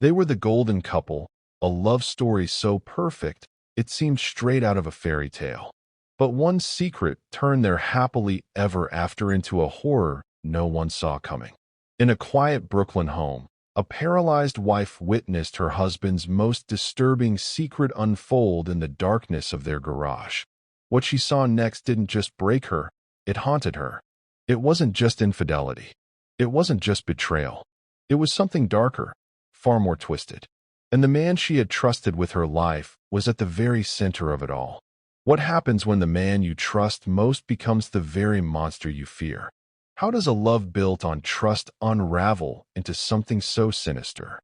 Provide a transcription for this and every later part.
They were the golden couple, a love story so perfect it seemed straight out of a fairy tale. But one secret turned their happily ever after into a horror no one saw coming. In a quiet Brooklyn home, a paralyzed wife witnessed her husband's most disturbing secret unfold in the darkness of their garage. What she saw next didn't just break her, it haunted her. It wasn't just infidelity. It wasn't just betrayal. It was something darker, far more twisted. And the man she had trusted with her life was at the very center of it all. What happens when the man you trust most becomes the very monster you fear? How does a love built on trust unravel into something so sinister?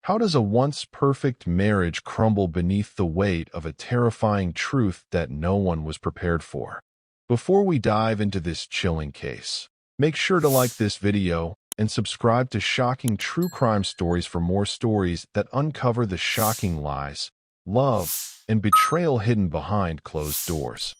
How does a once perfect marriage crumble beneath the weight of a terrifying truth that no one was prepared for? Before we dive into this chilling case, make sure to like this video and subscribe to Shocking True Crime Stories for more stories that uncover the shocking lies, love, and betrayal hidden behind closed doors.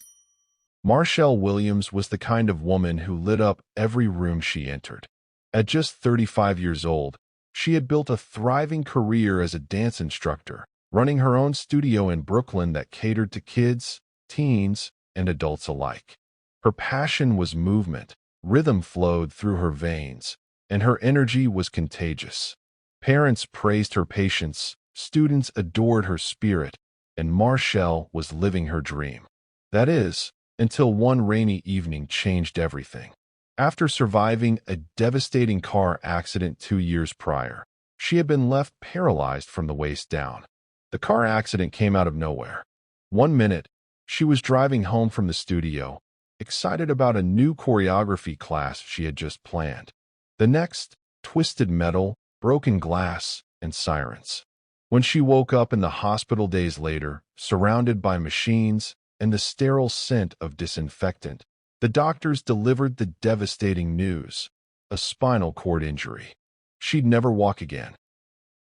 Marchelle Williams was the kind of woman who lit up every room she entered. At just 35 years old, she had built a thriving career as a dance instructor, running her own studio in Brooklyn that catered to kids, teens, and adults alike. Her passion was movement, rhythm flowed through her veins, and her energy was contagious. Parents praised her patience, students adored her spirit, and Marchelle was living her dream. That is, until one rainy evening changed everything. After surviving a devastating car accident 2 years prior, she had been left paralyzed from the waist down. The car accident came out of nowhere. One minute, she was driving home from the studio, excited about a new choreography class she had just planned. The next, twisted metal, broken glass, and sirens. When she woke up in the hospital days later, surrounded by machines and the sterile scent of disinfectant, the doctors delivered the devastating news: a spinal cord injury. She'd never walk again.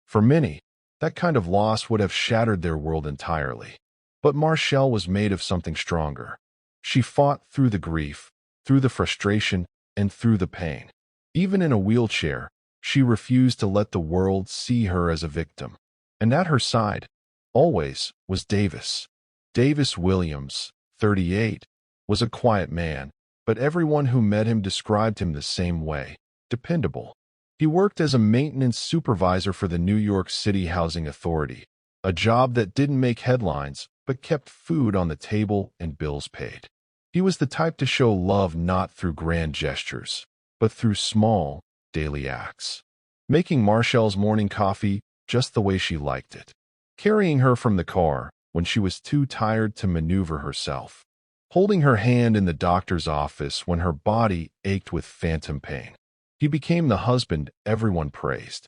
For many, that kind of loss would have shattered their world entirely. But Marchelle was made of something stronger. She fought through the grief, through the frustration, and through the pain. Even in a wheelchair, she refused to let the world see her as a victim. And at her side, always, was Davis. Davis Williams, 38, was a quiet man, but everyone who met him described him the same way: dependable. He worked as a maintenance supervisor for the New York City Housing Authority, a job that didn't make headlines but kept food on the table and bills paid. He was the type to show love not through grand gestures, but through small, daily acts. Making Marchelle's morning coffee just the way she liked it. Carrying her from the car when she was too tired to maneuver herself. Holding her hand in the doctor's office when her body ached with phantom pain. He became the husband everyone praised.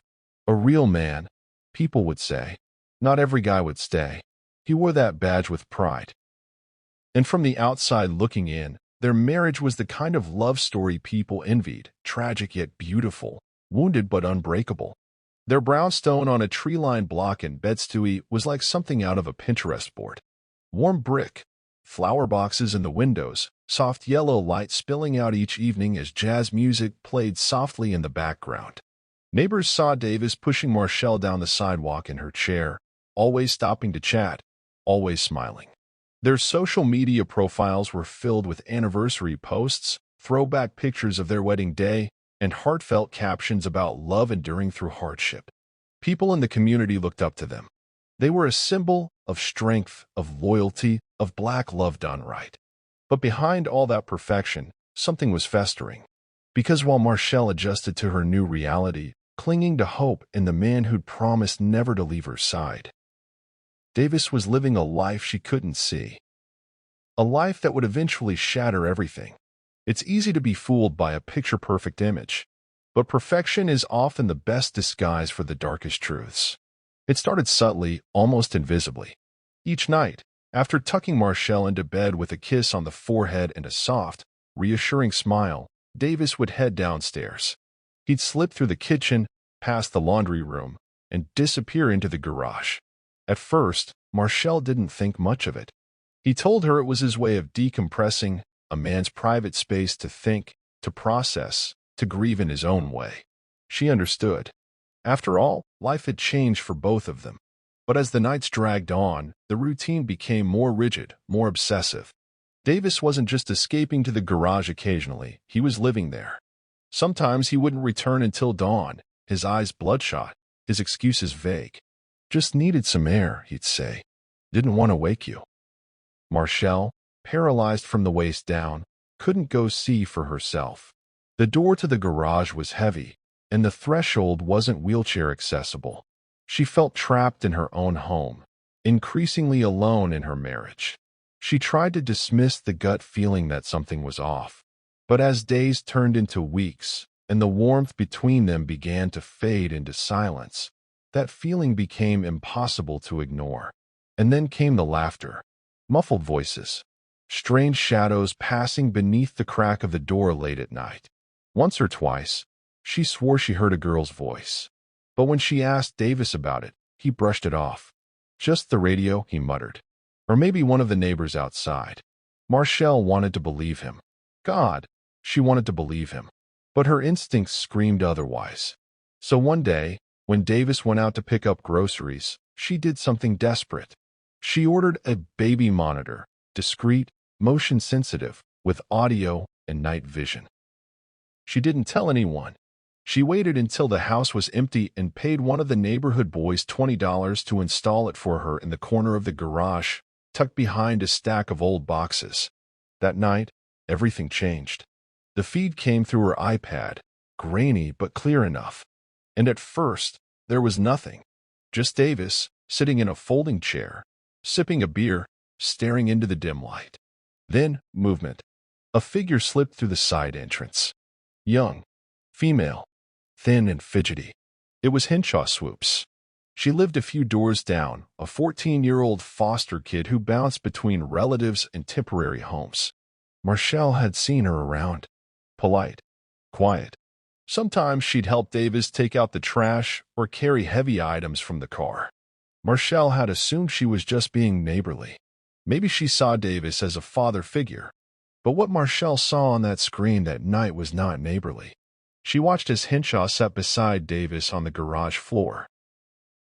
A real man, people would say. Not every guy would stay. He wore that badge with pride. And from the outside looking in, their marriage was the kind of love story people envied, tragic yet beautiful, wounded but unbreakable. Their brownstone on a tree-lined block in Bed-Stuy was like something out of a Pinterest board. Warm brick, flower boxes in the windows, soft yellow light spilling out each evening as jazz music played softly in the background. Neighbors saw Davis pushing Marchelle down the sidewalk in her chair, always stopping to chat, always smiling. Their social media profiles were filled with anniversary posts, throwback pictures of their wedding day, and heartfelt captions about love enduring through hardship. People in the community looked up to them. They were a symbol of strength, of loyalty, of Black love done right. But behind all that perfection, something was festering. Because while Marchelle adjusted to her new reality, clinging to hope in the man who'd promised never to leave her side, Davis was living a life she couldn't see. A life that would eventually shatter everything. It's easy to be fooled by a picture-perfect image, but perfection is often the best disguise for the darkest truths. It started subtly, almost invisibly. Each night, after tucking Marchelle into bed with a kiss on the forehead and a soft, reassuring smile, Davis would head downstairs. He'd slip through the kitchen, past the laundry room, and disappear into the garage. At first, Marchelle didn't think much of it. He told her it was his way of decompressing, a man's private space to think, to process, to grieve in his own way. She understood. After all, life had changed for both of them. But as the nights dragged on, the routine became more rigid, more obsessive. Davis wasn't just escaping to the garage occasionally, he was living there. Sometimes he wouldn't return until dawn, his eyes bloodshot, his excuses vague. "Just needed some air," he'd say. "Didn't want to wake you." Marchelle, paralyzed from the waist down, couldn't go see for herself. The door to the garage was heavy, and the threshold wasn't wheelchair accessible. She felt trapped in her own home, increasingly alone in her marriage. She tried to dismiss the gut feeling that something was off. But as days turned into weeks, and the warmth between them began to fade into silence, that feeling became impossible to ignore. And then came the laughter, muffled voices, strange shadows passing beneath the crack of the door late at night. Once or twice, she swore she heard a girl's voice. But when she asked Davis about it, he brushed it off. "Just the radio," he muttered. Or maybe one of the neighbors outside. Marchelle wanted to believe him. God, she wanted to believe him. But her instincts screamed otherwise. So one day, when Davis went out to pick up groceries, she did something desperate. She ordered a baby monitor, discreet, motion-sensitive, with audio and night vision. She didn't tell anyone. She waited until the house was empty and paid one of the neighborhood boys $20 to install it for her in the corner of the garage, tucked behind a stack of old boxes. That night, everything changed. The feed came through her iPad, grainy but clear enough. And at first, there was nothing. Just Davis, sitting in a folding chair, sipping a beer, staring into the dim light. Then, movement. A figure slipped through the side entrance. Young, female, thin and fidgety. It was Henshaw Swoops. She lived a few doors down, a 14-year-old foster kid who bounced between relatives and temporary homes. Marchelle had seen her around. Polite, quiet. Sometimes she'd help Davis take out the trash or carry heavy items from the car. Marchelle had assumed she was just being neighborly. Maybe she saw Davis as a father figure. But what Marchelle saw on that screen that night was not neighborly. She watched as Henshaw sat beside Davis on the garage floor.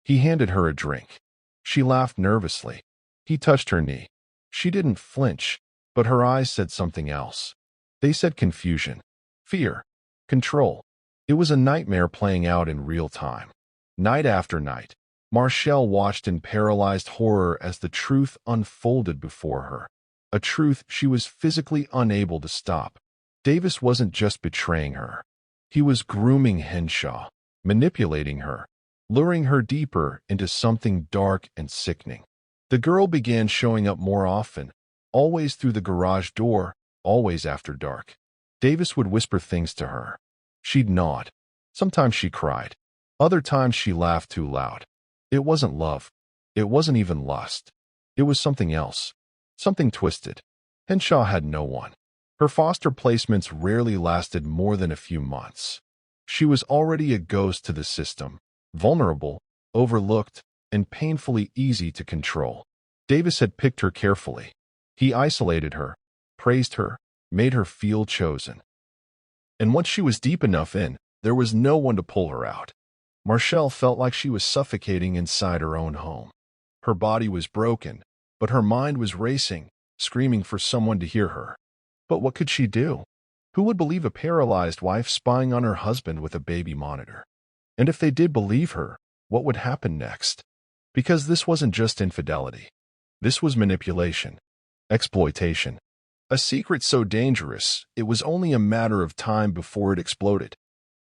He handed her a drink. She laughed nervously. He touched her knee. She didn't flinch, but her eyes said something else. They said confusion, fear, control. It was a nightmare playing out in real time. Night after night, Marchelle watched in paralyzed horror as the truth unfolded before her. A truth she was physically unable to stop. Davis wasn't just betraying her. He was grooming Henshaw, manipulating her, luring her deeper into something dark and sickening. The girl began showing up more often, always through the garage door, always after dark. Davis would whisper things to her. She'd nod. Sometimes she cried. Other times she laughed too loud. It wasn't love. It wasn't even lust. It was something else. Something twisted. Henshaw had no one. Her foster placements rarely lasted more than a few months. She was already a ghost to the system, vulnerable, overlooked, and painfully easy to control. Davis had picked her carefully. He isolated her, praised her, made her feel chosen. And once she was deep enough in, there was no one to pull her out. Marchelle felt like she was suffocating inside her own home. Her body was broken, but her mind was racing, screaming for someone to hear her. But what could she do? Who would believe a paralyzed wife spying on her husband with a baby monitor? And if they did believe her, what would happen next? Because this wasn't just infidelity. This was manipulation, exploitation. A secret so dangerous, it was only a matter of time before it exploded.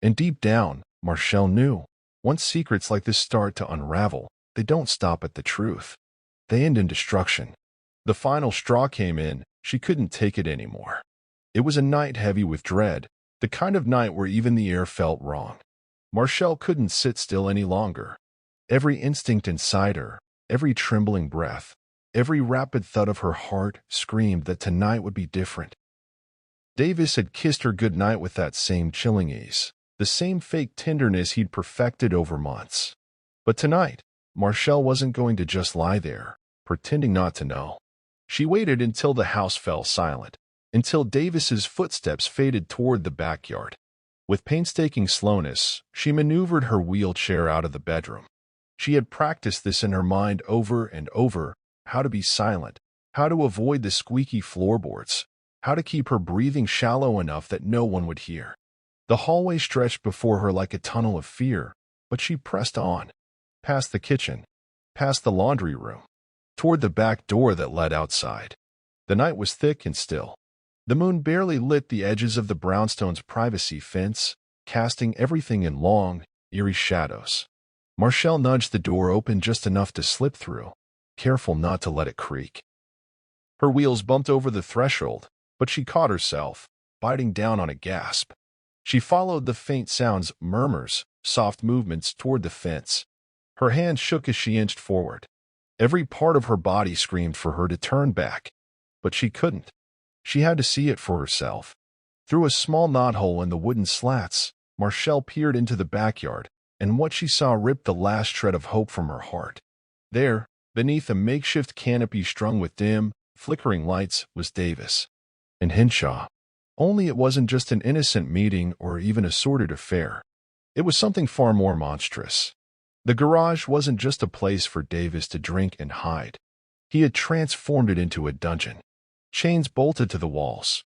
And deep down, Marchelle knew, once secrets like this start to unravel, they don't stop at the truth. They end in destruction. The final straw came in. She couldn't take it anymore. It was a night heavy with dread, the kind of night where even the air felt wrong. Marchelle couldn't sit still any longer. Every instinct inside her, every trembling breath, every rapid thud of her heart screamed that tonight would be different. Davis had kissed her goodnight with that same chilling ease, the same fake tenderness he'd perfected over months. But tonight, Marchelle wasn't going to just lie there, pretending not to know. She waited until the house fell silent, until Davis's footsteps faded toward the backyard. With painstaking slowness, she maneuvered her wheelchair out of the bedroom. She had practiced this in her mind over and over: how to be silent, how to avoid the squeaky floorboards, how to keep her breathing shallow enough that no one would hear. The hallway stretched before her like a tunnel of fear, but she pressed on, past the kitchen, past the laundry room, toward the back door that led outside. The night was thick and still. The moon barely lit the edges of the brownstone's privacy fence, casting everything in long, eerie shadows. Marchelle nudged the door open just enough to slip through, careful not to let it creak. Her wheels bumped over the threshold, but she caught herself, biting down on a gasp. She followed the faint sounds, murmurs, soft movements toward the fence. Her hand shook as she inched forward. Every part of her body screamed for her to turn back, but she couldn't. She had to see it for herself. Through a small knothole in the wooden slats, Marchelle peered into the backyard, and what she saw ripped the last shred of hope from her heart. There, beneath a makeshift canopy strung with dim, flickering lights, was Davis and Henshaw. Only it wasn't just an innocent meeting or even a sordid affair. It was something far more monstrous. The garage wasn't just a place for Davis to drink and hide. He had transformed it into a dungeon. Chains bolted to the walls,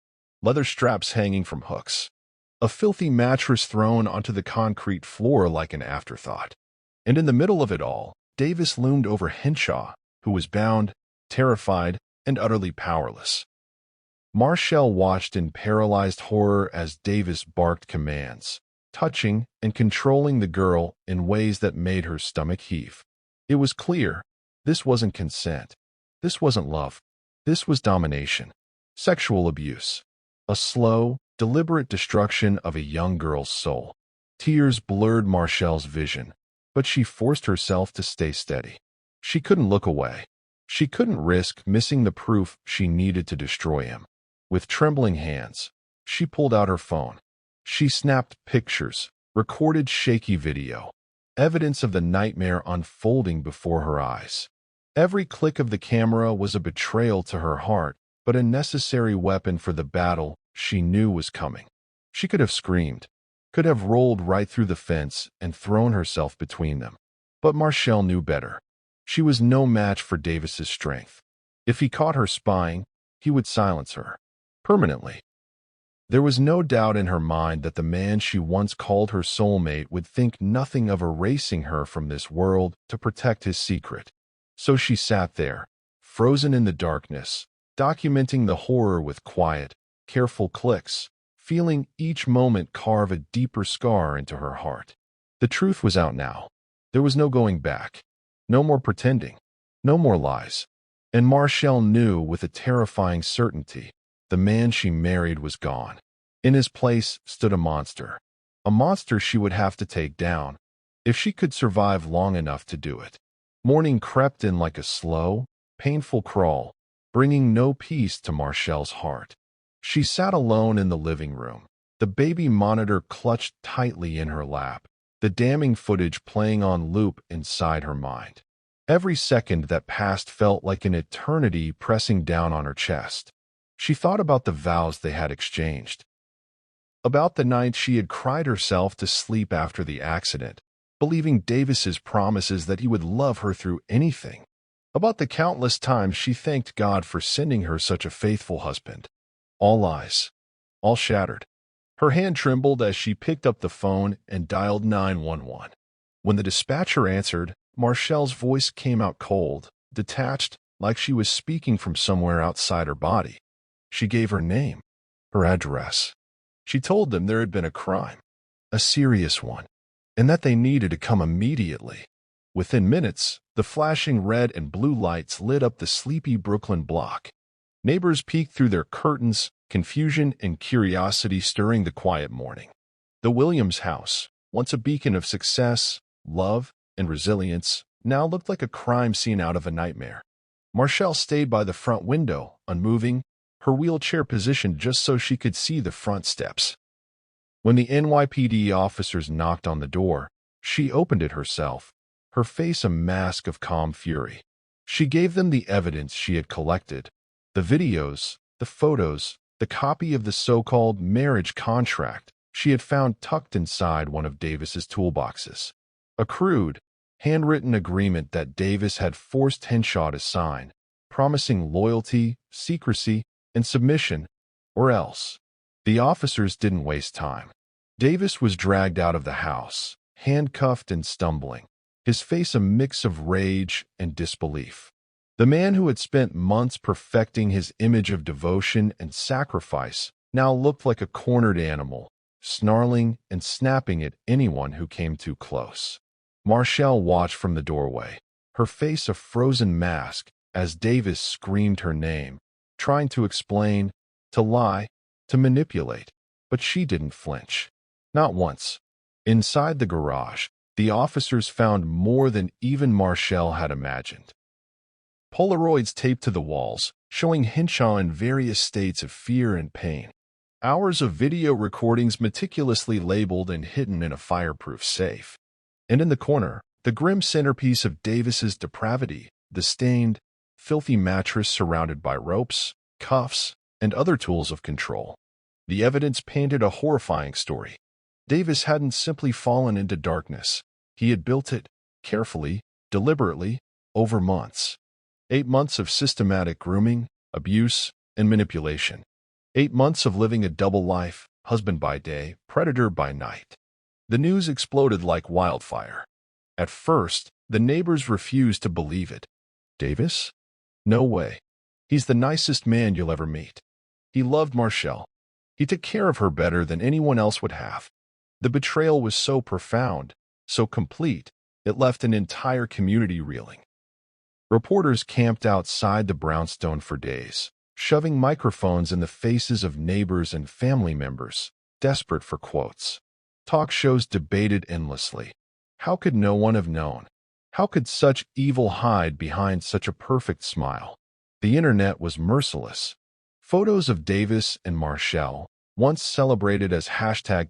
leather straps hanging from hooks, a filthy mattress thrown onto the concrete floor like an afterthought. And in the middle of it all, Davis loomed over Henshaw, who was bound, terrified, and utterly powerless. Marchelle watched in paralyzed horror as Davis barked commands, touching and controlling the girl in ways that made her stomach heave. It was clear, this wasn't consent. This wasn't love. This was domination, sexual abuse, a slow, deliberate destruction of a young girl's soul. Tears blurred Marchelle's vision, but she forced herself to stay steady. She couldn't look away. She couldn't risk missing the proof she needed to destroy him. With trembling hands, she pulled out her phone. She snapped pictures, recorded shaky video, evidence of the nightmare unfolding before her eyes. Every click of the camera was a betrayal to her heart, but a necessary weapon for the battle she knew was coming. She could have screamed, could have rolled right through the fence and thrown herself between them. But Marchelle knew better. She was no match for Davis's strength. If he caught her spying, he would silence her, permanently. There was no doubt in her mind that the man she once called her soulmate would think nothing of erasing her from this world to protect his secret. So she sat there, frozen in the darkness, documenting the horror with quiet, careful clicks, feeling each moment carve a deeper scar into her heart. The truth was out now. There was no going back. No more pretending. No more lies. And Marchelle knew with a terrifying certainty, the man she married was gone. In his place stood a monster she would have to take down, if she could survive long enough to do it. Morning crept in like a slow, painful crawl, bringing no peace to Marchelle's heart. She sat alone in the living room, the baby monitor clutched tightly in her lap, the damning footage playing on loop inside her mind. Every second that passed felt like an eternity pressing down on her chest. She thought about the vows they had exchanged, about the night she had cried herself to sleep after the accident, believing Davis's promises that he would love her through anything, about the countless times she thanked God for sending her such a faithful husband. All lies, all shattered. Her hand trembled as she picked up the phone and dialed 911. When the dispatcher answered, Marchelle's voice came out cold, detached, like she was speaking from somewhere outside her body. She gave her name, her address. She told them there had been a crime, a serious one, and that they needed to come immediately. Within minutes, the flashing red and blue lights lit up the sleepy Brooklyn block. Neighbors peeked through their curtains, confusion and curiosity stirring the quiet morning. The Williams house, once a beacon of success, love, and resilience, now looked like a crime scene out of a nightmare. Marchelle stayed by the front window, unmoving, her wheelchair positioned just so she could see the front steps. When the NYPD officers knocked on the door, she opened it herself, her face a mask of calm fury. She gave them the evidence she had collected, the videos, the photos, the copy of the so-called marriage contract, she had found tucked inside one of Davis's toolboxes. A crude, handwritten agreement that Davis had forced Henshaw to sign, promising loyalty, secrecy, and submission, or else. The officers didn't waste time. Davis was dragged out of the house, handcuffed and stumbling, his face a mix of rage and disbelief. The man who had spent months perfecting his image of devotion and sacrifice now looked like a cornered animal, snarling and snapping at anyone who came too close. Marchelle watched from the doorway, her face a frozen mask as Davis screamed her name, trying to explain, to lie, to manipulate, but she didn't flinch. Not once. Inside the garage, the officers found more than even Marchelle had imagined. Polaroids taped to the walls, showing Henshaw in various states of fear and pain. Hours of video recordings meticulously labeled and hidden in a fireproof safe. And in the corner, the grim centerpiece of Davis's depravity, the stained, filthy mattress surrounded by ropes, cuffs, and other tools of control. The evidence painted a horrifying story. Davis hadn't simply fallen into darkness. He had built it, carefully, deliberately, over months. 8 months of systematic grooming, abuse, and manipulation. 8 months of living a double life, husband by day, predator by night. The news exploded like wildfire. At first, the neighbors refused to believe it. Davis? No way. He's the nicest man you'll ever meet. He loved Marchelle. He took care of her better than anyone else would have. The betrayal was so profound, so complete, it left an entire community reeling. Reporters camped outside the brownstone for days, shoving microphones in the faces of neighbors and family members, desperate for quotes. Talk shows debated endlessly. How could no one have known? How could such evil hide behind such a perfect smile? The internet was merciless. Photos of Davis and Marchelle, once celebrated as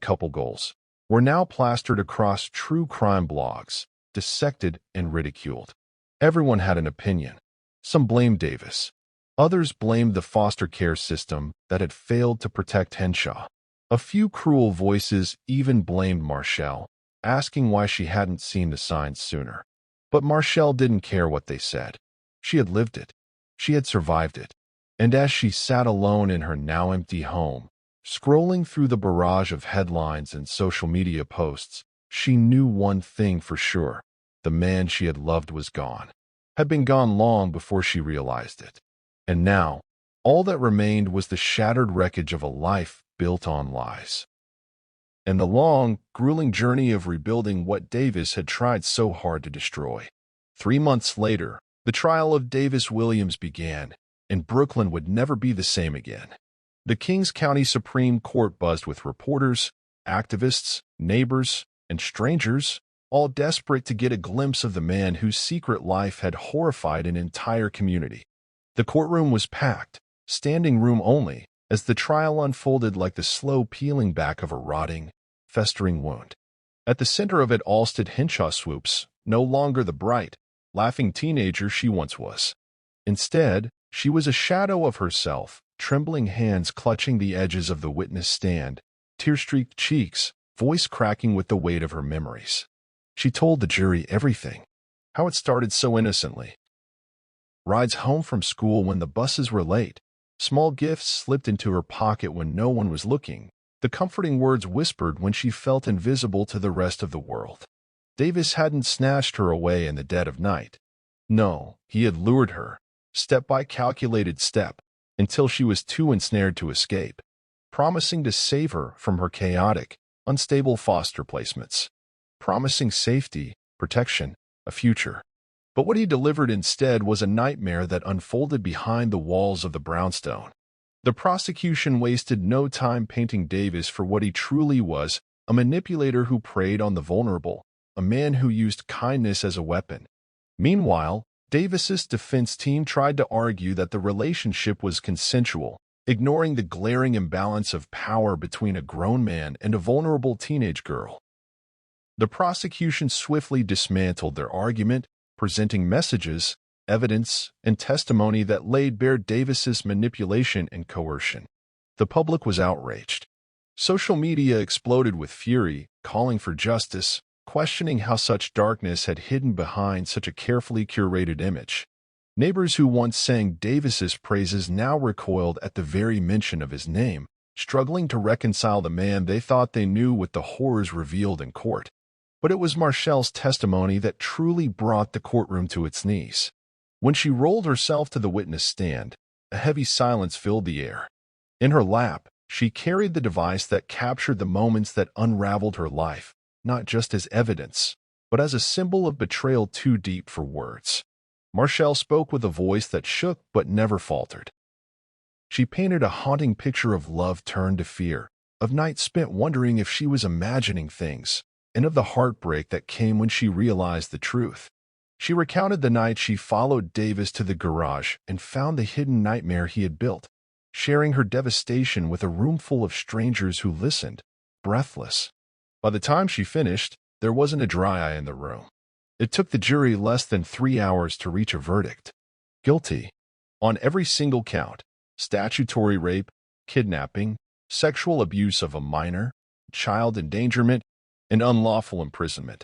#couple goals, were now plastered across true crime blogs, dissected and ridiculed. Everyone had an opinion. Some blamed Davis. Others blamed the foster care system that had failed to protect Henshaw. A few cruel voices even blamed Marchelle, asking why she hadn't seen the signs sooner. But Marchelle didn't care what they said. She had lived it. She had survived it. And as she sat alone in her now empty home, scrolling through the barrage of headlines and social media posts, she knew one thing for sure. The man she had loved was gone. Had been gone long before she realized it. And now, all that remained was the shattered wreckage of a life built on lies. And the long, grueling journey of rebuilding what Davis had tried so hard to destroy. 3 months later, the trial of Davis Williams began, and Brooklyn would never be the same again. The Kings County Supreme Court buzzed with reporters, activists, neighbors, and strangers, all desperate to get a glimpse of the man whose secret life had horrified an entire community. The courtroom was packed, standing room only, as the trial unfolded like the slow peeling back of a rotting, festering wound. At the center of it all stood Henshaw Swoops, no longer the bright, laughing teenager she once was. Instead, she was a shadow of herself, trembling hands clutching the edges of the witness stand, tear-streaked cheeks, voice cracking with the weight of her memories. She told the jury everything, how it started so innocently. Rides home from school when the buses were late, small gifts slipped into her pocket when no one was looking, the comforting words whispered when she felt invisible to the rest of the world. Davis hadn't snatched her away in the dead of night. No, he had lured her, step by calculated step, until she was too ensnared to escape, promising to save her from her chaotic, unstable foster placements. Promising safety, protection, a future. But what he delivered instead was a nightmare that unfolded behind the walls of the brownstone. The prosecution wasted no time painting Davis for what he truly was, a manipulator who preyed on the vulnerable, a man who used kindness as a weapon. Meanwhile, Davis's defense team tried to argue that the relationship was consensual, ignoring the glaring imbalance of power between a grown man and a vulnerable teenage girl. The prosecution swiftly dismantled their argument, presenting messages, evidence, and testimony that laid bare Davis's manipulation and coercion. The public was outraged. Social media exploded with fury, calling for justice, questioning how such darkness had hidden behind such a carefully curated image. Neighbors who once sang Davis's praises now recoiled at the very mention of his name, struggling to reconcile the man they thought they knew with the horrors revealed in court. But it was Marchelle's testimony that truly brought the courtroom to its knees. When she rolled herself to the witness stand, a heavy silence filled the air. In her lap, she carried the device that captured the moments that unraveled her life, not just as evidence, but as a symbol of betrayal too deep for words. Marchelle spoke with a voice that shook but never faltered. She painted a haunting picture of love turned to fear, of nights spent wondering if she was imagining things, and of the heartbreak that came when she realized the truth. She recounted the night she followed Davis to the garage and found the hidden nightmare he had built, sharing her devastation with a room full of strangers who listened, breathless. By the time she finished, there wasn't a dry eye in the room. It took the jury less than 3 hours to reach a verdict. Guilty. On every single count: statutory rape, kidnapping, sexual abuse of a minor, child endangerment, and unlawful imprisonment.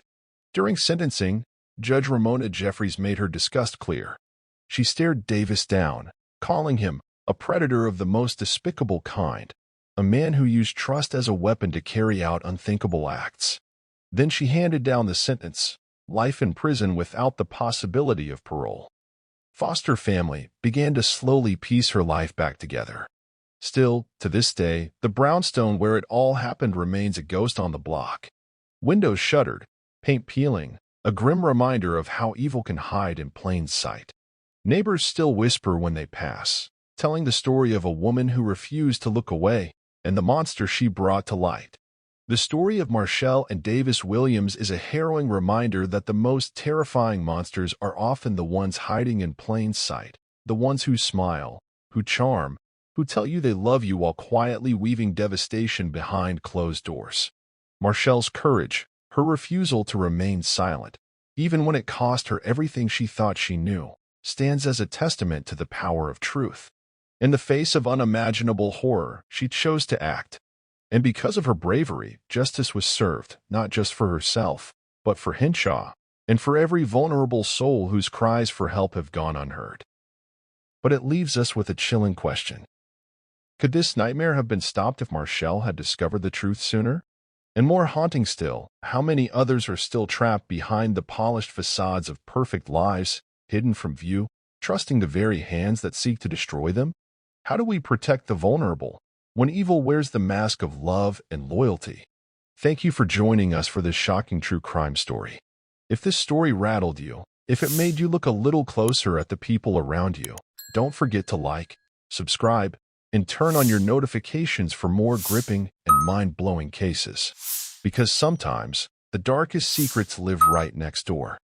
During sentencing, Judge Ramona Jeffries made her disgust clear. She stared Davis down, calling him a predator of the most despicable kind, a man who used trust as a weapon to carry out unthinkable acts. Then she handed down the sentence: life in prison without the possibility of parole. Foster family began to slowly piece her life back together. Still, to this day, the brownstone where it all happened remains a ghost on the block. Windows shuttered, paint peeling, a grim reminder of how evil can hide in plain sight. Neighbors still whisper when they pass, telling the story of a woman who refused to look away and the monster she brought to light. The story of Marchelle and Davis Williams is a harrowing reminder that the most terrifying monsters are often the ones hiding in plain sight, the ones who smile, who charm, who tell you they love you while quietly weaving devastation behind closed doors. Marchelle's courage, her refusal to remain silent, even when it cost her everything she thought she knew, stands as a testament to the power of truth. In the face of unimaginable horror, she chose to act. And because of her bravery, justice was served, not just for herself, but for Henshaw, and for every vulnerable soul whose cries for help have gone unheard. But it leaves us with a chilling question. Could this nightmare have been stopped if Marchelle had discovered the truth sooner? And more haunting still, how many others are still trapped behind the polished facades of perfect lives, hidden from view, trusting the very hands that seek to destroy them? How do we protect the vulnerable when evil wears the mask of love and loyalty? Thank you for joining us for this shocking true crime story. If this story rattled you, if it made you look a little closer at the people around you, don't forget to like, subscribe, and turn on your notifications for more gripping and mind-blowing cases. Because sometimes, the darkest secrets live right next door.